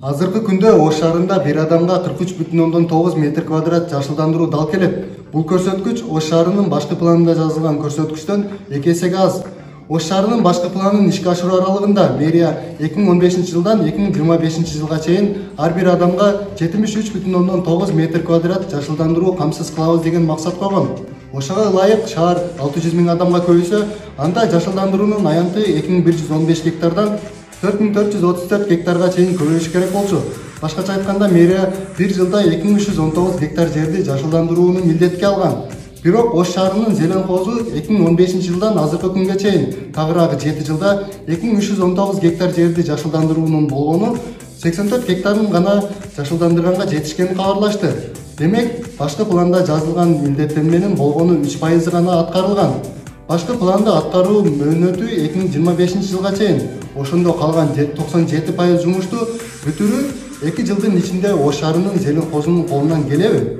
Азыркы күндө Ош шаарында бир адамга 43,9 метр квадрат жашылдандыруу дал келет. Бул көрсөткүч Ош шаарынын башкы планында жазылган көрсөткүчтөн 2 эсеге аз. Ош шаарынын башкы планын ишке ашыруу аралыгында мэрия 2015 жылдан 2025 жылга чейин ар бир адамга 73,9 метр квадрат жашылдандыруу камсыз кылабыз деген максат койгон. Ошого ылайык шаар 600 000 адамга көбөйсө, анда жашылдандыруунун аянты 2115 гектардан 4434 гектарга чейин көбөйүш керек болчу. Башкача айтканда, мэрия бир жылда 2319 гектар жерди жашылдандырууну милдетке алган. Бирок Ош шаарынын зелен козу 2015 жылдан азыркы күнгө чейин тагыраагы 7 жылда 2319 гектар жерди жашылдандыруунун болгону 84 гектарын гана жашылдандырганга жетишкенин кабарлашты. Демек, башкы планда жазылган милдеттенменин болгону 3% гана аткарылган. Башкы планда аткаруу мөөнөтү 2025 жылга чейин. Ошондо калган 97% жумушту бүтүрүү 2 жылдын ичинде Ош шаарынын зелен козунун колунан келеби?